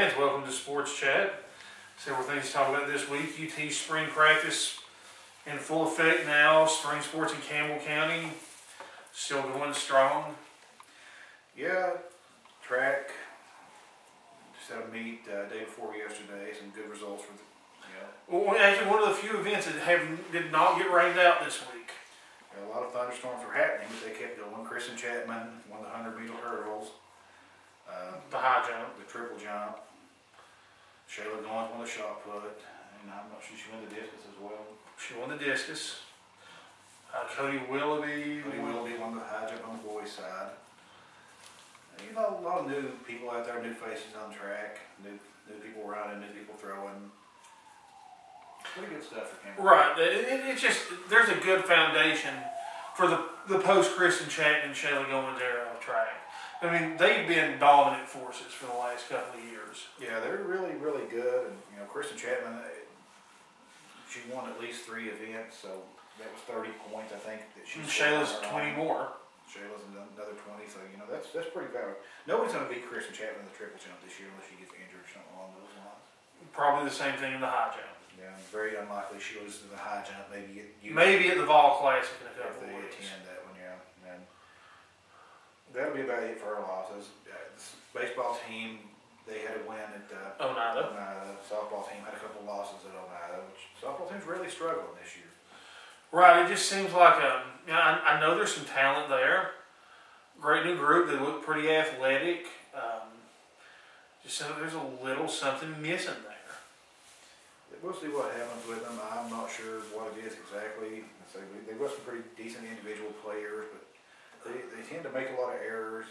fans, welcome to Sports Chat. Several things to talk about this week. UT spring practice in full effect now. Spring sports in Campbell County still going strong. Yeah, track. Just had a meet day before yesterday. Some good results for the, Well, actually, one of the few events that did not get rained out this week. A lot of thunderstorms were happening, but they kept going. Kristen Chapman won the 100-meter hurdles. The high jump. The triple jump. Shayla Goins won the shot put. And I'm not sure she won the discus as well. She won the discus. Cody Willoughby won the high jump on the boys' side. You know, a lot of new people out there, new faces on track, new people running, new people throwing. Pretty good stuff for Campbell. Right. It's just, there's a good foundation for the post-Kristen Chapman and Shayla Goins era of track. I mean, they've been dominant forces for the last couple of years. Yeah, they're really, really good. And, you know, Kristen Chapman, she won at least 3 events, so that was 30 points, I think. That she. Shayla's 20 more. Shayla's another 20, so, you know, that's pretty powerful. Nobody's going to beat Kristen Chapman in the triple jump this year unless she gets injured or something along those lines. Probably the same thing in the high jump. Yeah, very unlikely she loses in the high jump. Maybe at the Vol Classic in a couple if they of weeks. attend that one, yeah. And that'll be about it for our losses. This baseball team, they had a win at Oneida. Softball team had a couple of losses at Oneida, which softball team's really struggling this year. Right, it just seems like I know there's some talent there. Great new group. They look pretty athletic. Just there's a little something missing there. We'll see what happens with them. I'm not sure what it is exactly. They've got some pretty decent individual players, but they tend to make a lot of errors,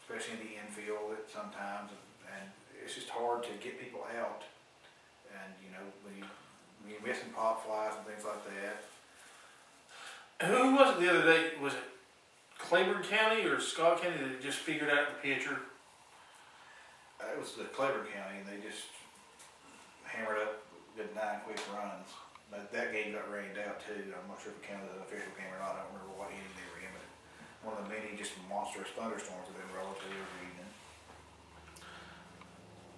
especially in the infield at sometimes, and it's just hard to get people out. And you know, when you're missing pop flies and things like that. Who was it the other day? Was it Claiborne County or Scott County that just figured out the pitcher? It was the Claiborne County, and they just hammered up good 9 quick runs. But that game got rained out too. I'm not sure if it counted as an official game or not. I don't remember what inning they were in, but one of the many just monstrous thunderstorms that have been rolling through every evening.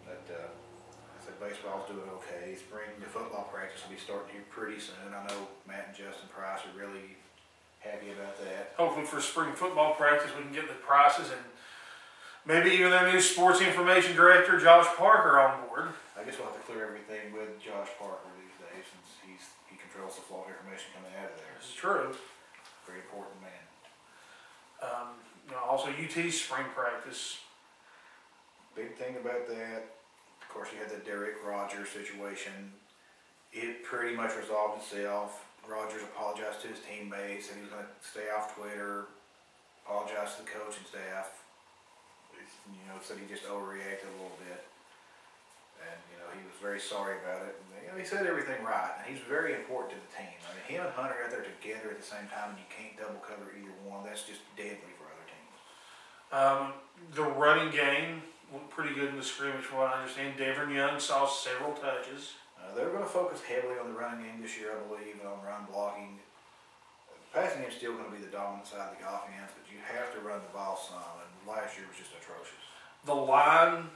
But I said baseball's doing okay. The football practice will be starting here pretty soon. I know Matt and Justin Price are really happy about that. Hopefully for spring football practice we can get the Prices and maybe even their new sports information director, Josh Parker, on board. I guess we'll have to clear everything with Josh Parker these days since he controls the flow of information coming out of there. This is true. Very important man. Also UT spring practice. Big thing about that, of course, you had the Derek Rogers situation. It pretty much resolved itself. Rogers apologized to his teammates, and he was going to stay off Twitter, apologize to the coaching staff. You know, said he just overreacted a little bit. And, you know, he was very sorry about it. And, you know, he said everything right, and he's very important to the team. I mean, him and Hunter out there together at the same time, and you can't double cover either one. That's just deadly for other teams. The running game looked pretty good in the scrimmage, from what I understand. Devin Young saw several touches. They're going to focus heavily on the running game this year, I believe, and on run blocking. The passing game is still going to be the dominant side of the offense, but you have to run the ball some, and last year was just atrocious. The line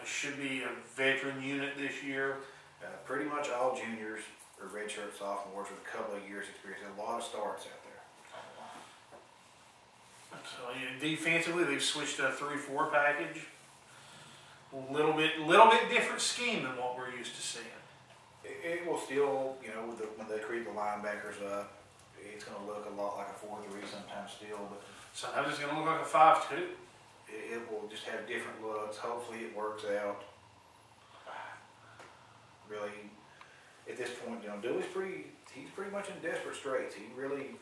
should be a veteran unit this year. Pretty much all juniors or redshirt sophomores with a couple of years experience. A lot of starts out there. So defensively, they've switched to a 3-4 package. A little bit different scheme than what we're used to seeing. It will still, you know, when they create the linebackers up, it's going to look a lot like a 4-3 sometimes still, but sometimes it's going to look like a 5-2. It will just have different looks. Hopefully it works out. Really, at this point, you know, Dewey's he's pretty much in desperate straits. He really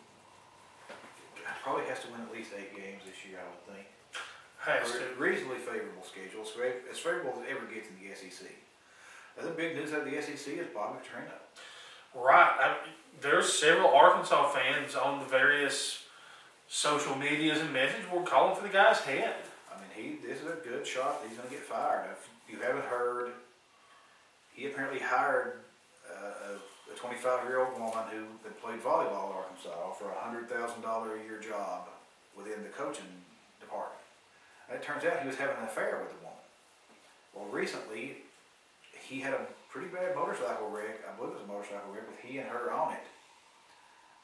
probably has to win at least 8 games this year, I would think. Has to. Reasonably favorable schedule, as favorable as it ever gets in the SEC. Other big news out of the SEC is Bob McTrina. Right. There's several Arkansas fans on the various social medias and message board calling for the guy's head. I mean, this is a good shot that he's going to get fired. If you haven't heard, he apparently hired a 25-year-old woman who had played volleyball at Arkansas for a $100,000 a year job within the coaching department. And it turns out he was having an affair with the woman. Well, recently, he had a pretty bad motorcycle wreck. I believe it was a motorcycle wreck with he and her on it.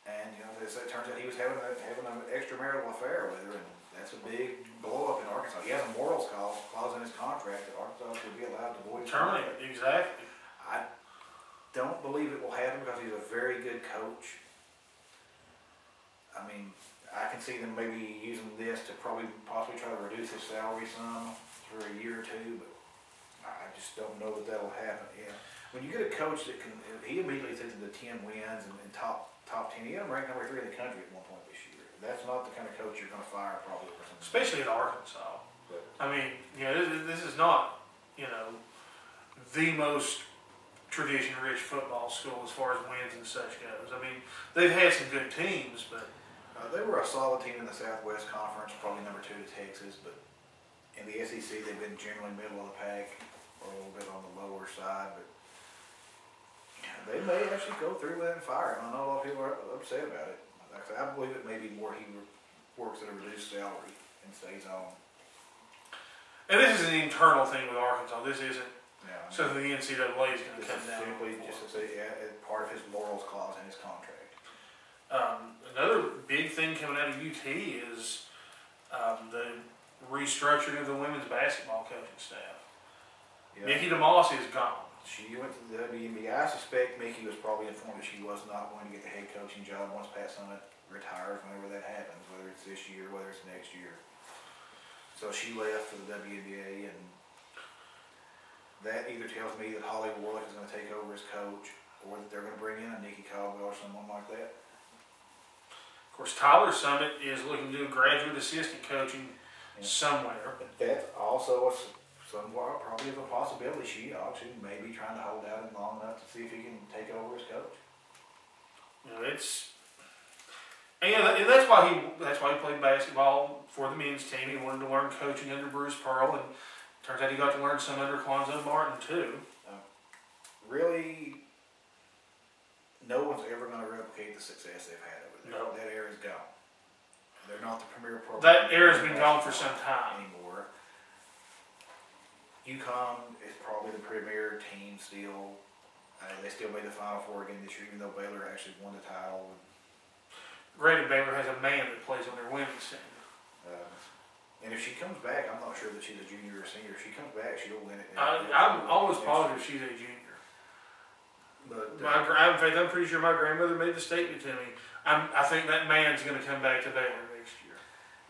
And, you know, it turns out he was having an extramarital affair with her, and that's a big blow up in Arkansas. He has a morals clause in his contract that Arkansas would be allowed to void. Terminate, exactly. I don't believe it will happen because he's a very good coach. I mean, I can see them maybe using this to possibly try to reduce his salary some for a year or two, but I just don't know that that'll happen. Yeah. When you get a coach that can, he immediately gets into 10 wins and top 10. He had him ranked number 3 in the country at one point this year. That's not the kind of coach you're going to fire probably. Especially in Arkansas. But, I mean, you know, this is not, you know, the most tradition-rich football school as far as wins and such goes. I mean, they've had some good teams, but they were a solid team in the Southwest Conference, probably number 2 to Texas, but in the SEC they've been generally middle of the pack or a little bit on the lower side, but they may actually go through with it and fire him. I know a lot of people are upset about it. Like I said, I believe it may be more he works at a reduced salary and stays on. And this is an internal thing with Arkansas. This isn't something the NCAA is going to come down. Simply just as part of his morals clause in his contract. Another big thing coming out of UT is the restructuring of the women's basketball coaching staff. Yeah. Nikki DeMoss is gone. She went to the WNBA. I suspect Mickey was probably informed that she was not going to get the head coaching job once Pat Summitt retires, whenever that happens, whether it's this year, whether it's next year. So she left for the WNBA, and that either tells me that Holly Warlick is going to take over as coach, or that they're going to bring in a Nikki Caldwell or someone like that. Of course, Tyler Summitt is looking to do graduate assistant coaching somewhere. But that's also somewhat probably a possibility. She actually may be trying to hold out long enough to see if he can take over as coach. You know, and that's why he played basketball for the men's team. He wanted to learn coaching under Bruce Pearl, and turns out he got to learn some under Quanzo Martin too. Really, no one's ever going to replicate the success they've had over there. No. That era's gone. They're not the premier program. That era's been gone for some time anymore. UConn is probably the premier team still. They still made the Final Four again this year, even though Baylor actually won the title. Granted, Baylor has a man that plays on their women's team. And if she comes back, I'm not sure that she's a junior or senior. If she comes back, she'll win it. I'm almost positive she's a junior. But in fact, I'm pretty sure my grandmother made the statement to me. I think that man's going to come back to Baylor next year.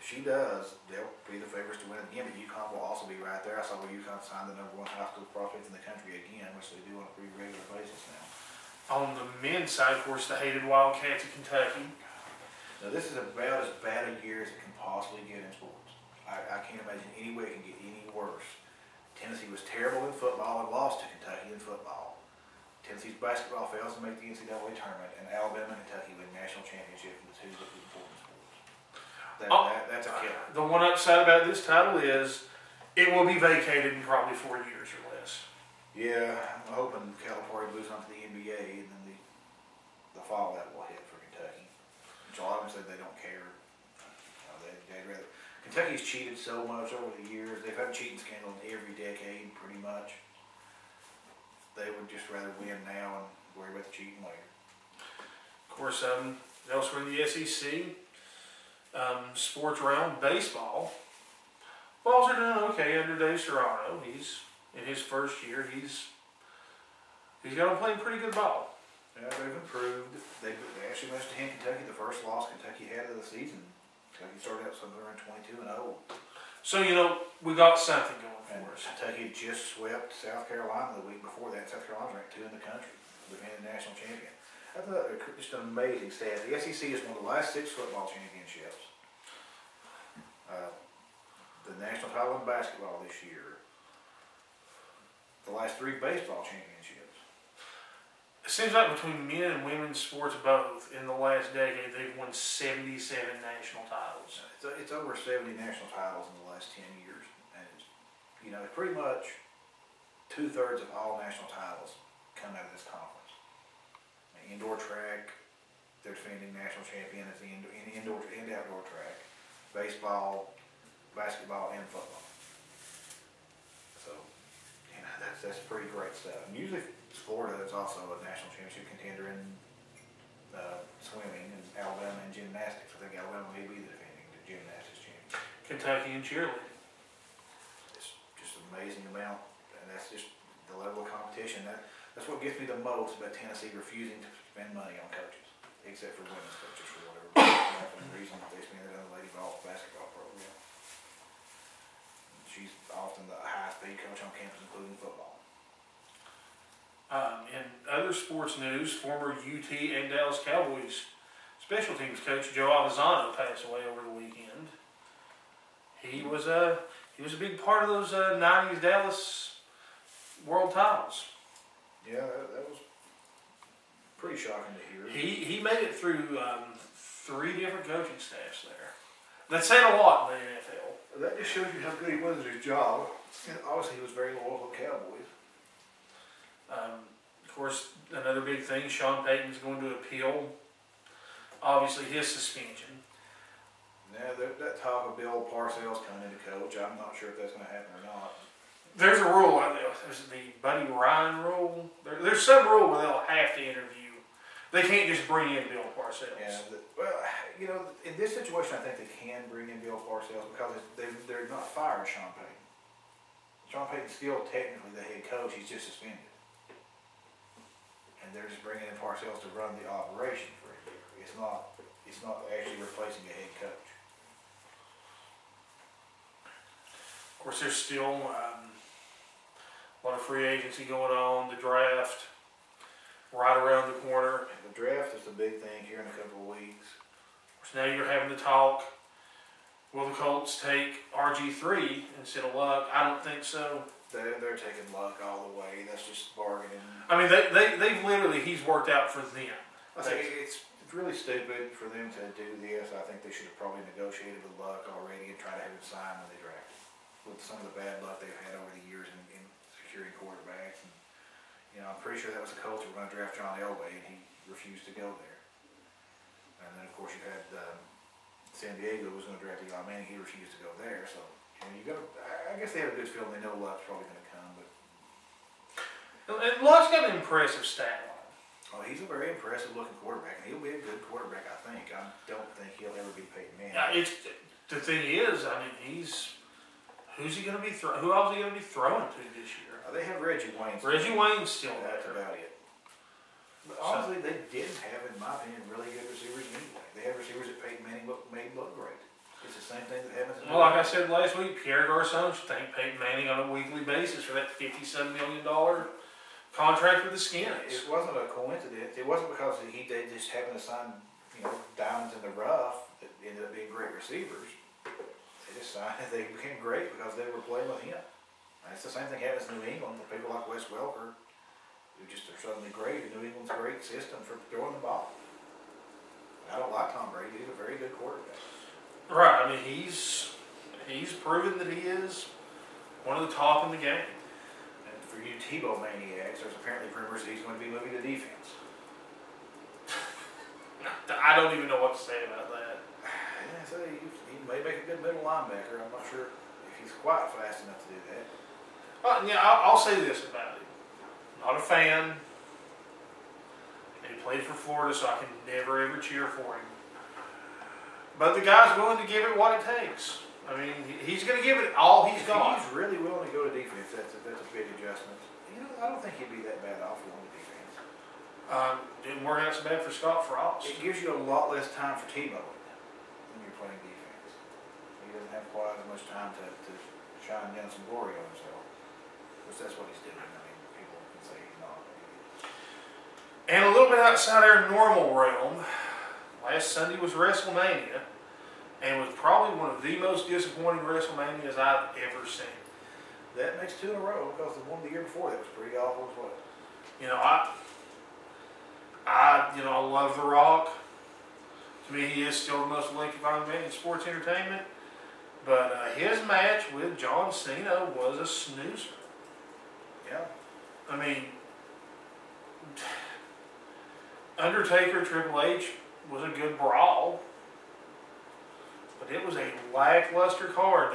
If she does, they'll be the favorites to win it again, but UConn will also be right there. I saw where UConn signed the #1 high school prospect in the country again, which they do on a pretty regular basis now. On the men's side, of course, the hated Wildcats of Kentucky. Now, this is about as bad a year as it can possibly get in sports. I can't imagine any way it can get any worse. Tennessee was terrible in football and lost to Kentucky in football. Tennessee's basketball fails to make the NCAA tournament, and Alabama and Kentucky win national championship in the two important sports. That's a killer. The one upside about this title is it will be vacated in probably 4 years or less. Yeah, I'm hoping Calipari moves on to the NBA, and then the fallout will hit for Kentucky. Which a lot of them said they don't care. They'd rather. Kentucky's cheated so much over the years. They've had a cheating scandal every decade, pretty much. They would just rather win now and worry about the cheating later. Of course, elsewhere in the SEC, sports realm, baseball. Balls are doing okay under Dave Serrano. He's in his first year. He's got them playing pretty good ball. Yeah, they've improved. They actually managed to hand Kentucky the first loss Kentucky had of the season. Kentucky started out somewhere around 22-0. So, you know, we got something going for us. Kentucky just swept South Carolina the week before that. South Carolina ranked 2 in the country, defending national champion. I thought just an amazing stat. The SEC has won the last 6 football championships. The national title in basketball this year. The last 3 baseball championships. It seems like between men and women's sports both, in the last decade, they've won 77 national titles. It's over 70 national titles in the last 10 years. And it's, you know, pretty much 2/3 of all national titles come out of this conference. Indoor track, they're defending national champion as the indoor and outdoor track. Baseball, basketball, and football. So, that's pretty great stuff. And usually Florida is also a national championship contender in swimming, and Alabama in gymnastics. I think Alabama may be the defending gymnastics champion. Kentucky and cheerleading. It's just an amazing amount, and that's just the level of competition. That's what gets me the most about Tennessee refusing to spend money on coaches, except for women's coaches for whatever reason. They spend it on the lady basketball program. She's often the highest paid coach on campus, including football. In other sports news, former UT and Dallas Cowboys special teams coach Joe Avezzano passed away over the weekend. He was a big part of those '90s Dallas world titles. Yeah, that was pretty shocking to hear. He made it through 3 different coaching staffs there. That said a lot in the NFL. That just shows you how good he was at his job. And obviously, he was very loyal to the Cowboys. Of course, another big thing, Sean Payton's going to appeal, obviously, his suspension. Now, that talk of Bill Parcells coming into coach, I'm not sure if that's going to happen or not. There's a rule out there. There's the Buddy Ryan rule. There's some rule where they'll have to interview. They can't just bring in Bill Parcells. Yeah, well, you know, in this situation, I think they can bring in Bill Parcells because they're not fired Sean Payton. Sean Payton's still technically the head coach. He's just suspended. And they're just bringing in Parcells to run the operation for a year. It's not actually replacing a head coach. Of course, there's still a lot of free agency going on. The draft right around the corner. And the draft is the big thing here in a couple of weeks. So now you're having to talk, will the Colts take RG3 instead of Luck? I don't think so. They're taking Luck all the way. That's just bargaining. I mean, they've literally, he's worked out for them. I think it's really stupid for them to do this. I think they should have probably negotiated with Luck already and tried to have him sign when they drafted. With some of the bad luck they've had over the years in securing quarterbacks. And, you know, I'm pretty sure that was the Colts who were going to draft John Elway, and he refused to go there. And then, of course, you had San Diego was going to draft Eli Manning. He refused to go there. So, you know, I guess they have a good feeling. They know Luck's probably going to come. But And Luck's got an impressive stat line. oh, he's a very impressive looking quarterback, and he'll be a good quarterback, I think. I don't think he'll ever be Peyton Manning. The thing is, I mean, who's he going to be who else is he going to be throwing to this year? They have Reggie Wayne. Reggie Wayne's still there. That's about it. But honestly, they didn't have, in my opinion, really good receivers anyway. They had receivers that Peyton Manning made look great. It's the same thing that happens in well, like I said last week, Pierre Garcon should thank Peyton Manning on a weekly basis for that $57 million contract with the Skins. It wasn't a coincidence. It wasn't because they just happened to sign, you know, diamonds in the rough that ended up being great receivers. They just signed. They became great because they were playing with him. And it's the same thing happens in New England with people like Wes Welker, who just are suddenly great. New England's a great system for throwing the ball. I don't like Tom Brady. He's a very good quarterback. Right. I mean, he's proven that he is one of the top in the game. And for you Tebow maniacs, there's apparently rumors that he's going to be moving to defense. I don't even know what to say about that. Yeah, so he may make a good middle linebacker. I'm not sure if he's quite fast enough to do that. Yeah, I'll say this about him. Not a fan. He played for Florida, so I can never ever cheer for him. But the guy's willing to give it what it takes. I mean, he's going to give it all he's got. If he's really willing to go to defense, that's a big adjustment. You know, I don't think he'd be that bad off going to defense. Didn't work out so bad for Scott Frost. It gives you a lot less time for Tebow when you're playing defense. He doesn't have quite as much time to shine down some glory on himself. Which that's what he's doing. I mean, people can say he's not. And a little bit outside our normal realm, last Sunday was WrestleMania, and was probably one of the most disappointing WrestleManias I've ever seen. That makes 2 in a row because the one the year before that was pretty awful as well. You know, I love The Rock. To me, he is still the most electrifying man in sports entertainment. But his match with John Cena was a snoozer. Yeah. I mean, Undertaker Triple H was a good brawl, but it was a lackluster card.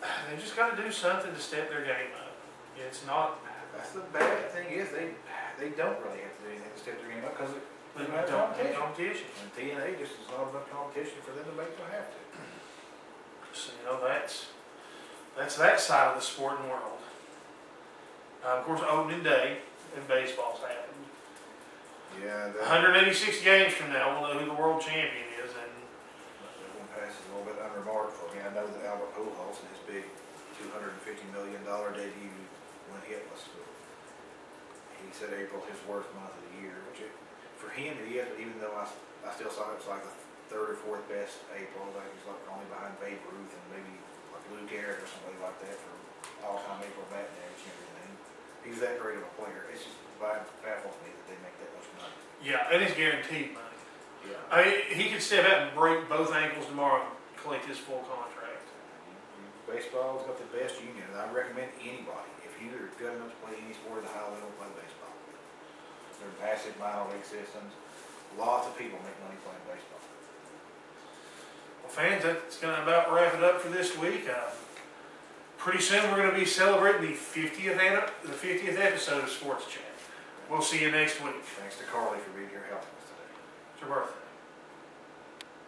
They just got to do something to step their game up. It's not. That's the bad thing is they don't really have to do anything to step their game up because They they don't have don't have competition. competition. And TNA just is not enough competition for them to make them have to. So, you know, that's that side of the sporting world. Of course, opening day in baseball's happened. Yeah, that 186 games from now, we'll know who the world champion is. And one pass is a little bit unremarked for me. I know that Albert Pujols and his big $250 million debut went hitless. He said April his worst month of the year, which for him it is. But even though I still saw it was like the third or fourth best April. Like he's like only behind Babe Ruth and maybe like Lou Gehrig or somebody like that for all-time April batting average and everything. He's that great of a player. It's just baffles me that they make that much money. yeah, and it's guaranteed money. Yeah. I mean, he could step out and break both ankles tomorrow and collect his full contract. Baseball's got the best union, and I recommend anybody, if you're good enough to play any sport at a high level, play baseball. They're massive minor league systems. Lots of people make money playing baseball. Well, fans, that's going to about wrap it up for this week. Pretty soon we're going to be celebrating the 50th episode of Sports Chat. We'll see you next week. Thanks to Carly for being here helping us today. It's your birthday.